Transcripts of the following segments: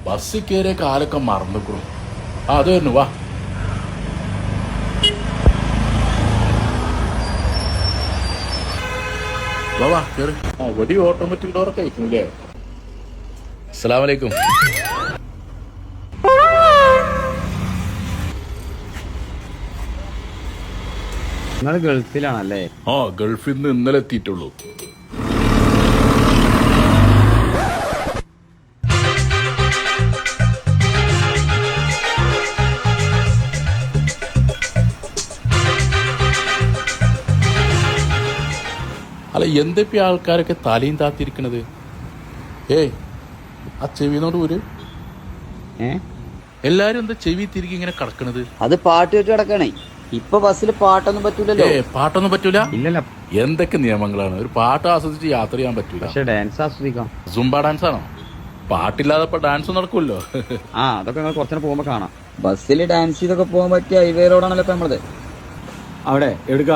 ബസ്സിൽ കയറിയ കാലൊക്കെ മറന്നിക്കണം. അത് തന്നെ വാ. വാ കേറി. വടി ഓട്ടോമാറ്റിക് ഡോറൊക്കെ അയക്കുന്നില്ലേ? അസ്സലാമു അലൈക്കും. നിങ്ങൾ ഗൾഫിലാണല്ലേ? ആ, ഗൾഫിൽ നിന്ന് ഇന്നലെ എത്തിയിട്ടുള്ളൂ. അല്ല, എന്തൊക്കെ ആൾക്കാരൊക്കെ തലയും താത്തിരിക്കണത്? ആ ചെവിനോട് ഒരു എല്ലാരും എന്താ ചെവി തിരികെ ഇങ്ങനെ കിടക്കണത്? അത് പാട്ട് വെച്ച് കിടക്കണേ. ഇപ്പൊ ബസ്സിൽ പാട്ടൊന്നും പറ്റൂലല്ലോ. പാട്ടൊന്നും പറ്റൂല? ഇല്ലല്ലോ. എന്തൊക്കെ നിയമങ്ങളാണ്! ഒരു പാട്ട് ആസ്വദിച്ച് യാത്ര ചെയ്യാൻ പറ്റൂല. പക്ഷെ ഡാൻസ് ആസ്വദിക്കാം. സുംബ ഡാൻസ് ആണോ? പാട്ടില്ലാതെ ഇപ്പൊ ഡാൻസ് നടക്കുമല്ലോ. അതൊക്കെ നിങ്ങൾ കുറച്ചു പോകുമ്പോ കാണാം. ബസ്സിൽ ഡാൻസ് ചെയ്തൊക്കെ പോകാൻ പറ്റിയ ഹൈവേ റോഡാണല്ലോ ഇപ്പൊ നമ്മളത്. അവിടെ എടുക്ക.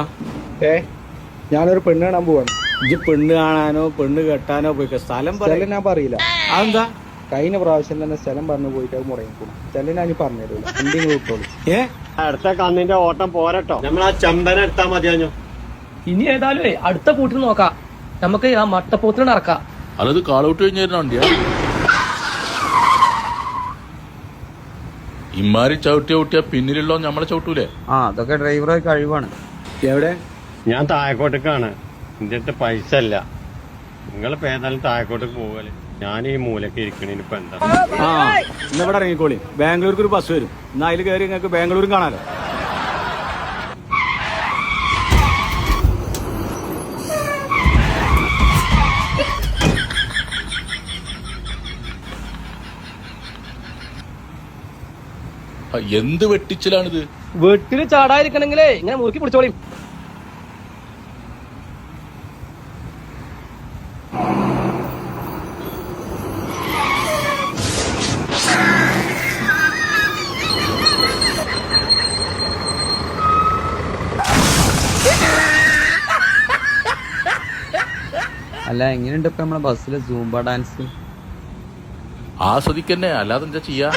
ഞാനൊരു പെണ്ണ് കാണാൻ പോവാണ്. ഇജ്ജ് പെണ്ണ് കാണാനോ പെണ്ണ് കെട്ടാനോ പോയിക്ക. സ്ഥലം ഞാൻ പറയില്ല. അതെന്താ? കഴിഞ്ഞ പ്രാവശ്യം തന്നെ സ്ഥലം പറഞ്ഞു പോയിട്ട് അത് മുടങ്ങിക്കൂടും. സ്ഥലം ഞാൻ പറഞ്ഞുതരൂല. എന്തെങ്കിലും വിട്ടോളൂ. അടുത്ത കന്നിന്റെ ഓട്ടം പോരട്ടോ. നമ്മൾ ആ ചമ്പന എടുത്താ മതിയാഞ്ഞോ. ഇനി ഏതായാലും അടുത്ത കൂട്ടിന് നോക്കാം. നമുക്ക് ആ മട്ടപ്പോത്തിന് ഇറക്കാം. അല്ലത് കാളൗട്ട് കഴിഞ്ഞ വണ്ടിയാ. ഇമാരി ചവിട്ടിയാ പിന്നിലുള്ളോ നമ്മളെ ചവിട്ടൂലേ? അതൊക്കെ ഡ്രൈവറെ കഴിവാണ്. എവിടെ? ഞാൻ താഴെക്കോട്ടേക്കാണ്. എന്റെ അടുത്ത് പൈസ ഇല്ല. നിങ്ങളിപ്പോ ഏതായാലും താഴെക്കോട്ടേക്ക് പോകല്. ഞാൻ ഈ മൂലക്ക് ഇരിക്കണേന് ഇപ്പൊ എന്താ? ഇന്ന് ഇവിടെ ഇറങ്ങിക്കോളി. ബാംഗ്ലൂർക്ക് ഒരു ബസ് വരും. എന്നാ അതിൽ കയറി നിങ്ങൾക്ക് ബാംഗ്ലൂരും കാണാലോ. എന്ത് വെട്ടിച്ചിലാണിത്? വീട്ടില് ചാടാതിരിക്കണെങ്കിലേ ഇങ്ങനെ മുറുക്കി പിടിച്ചോളി. അല്ല, എങ്ങനെയുണ്ട് ഇപ്പൊ നമ്മളെ ബസ്സിലെ സൂംബ ഡാൻസ്? ആസ്വദിക്കന്നെ, അല്ലാതെ എന്താ ചെയ്യാ?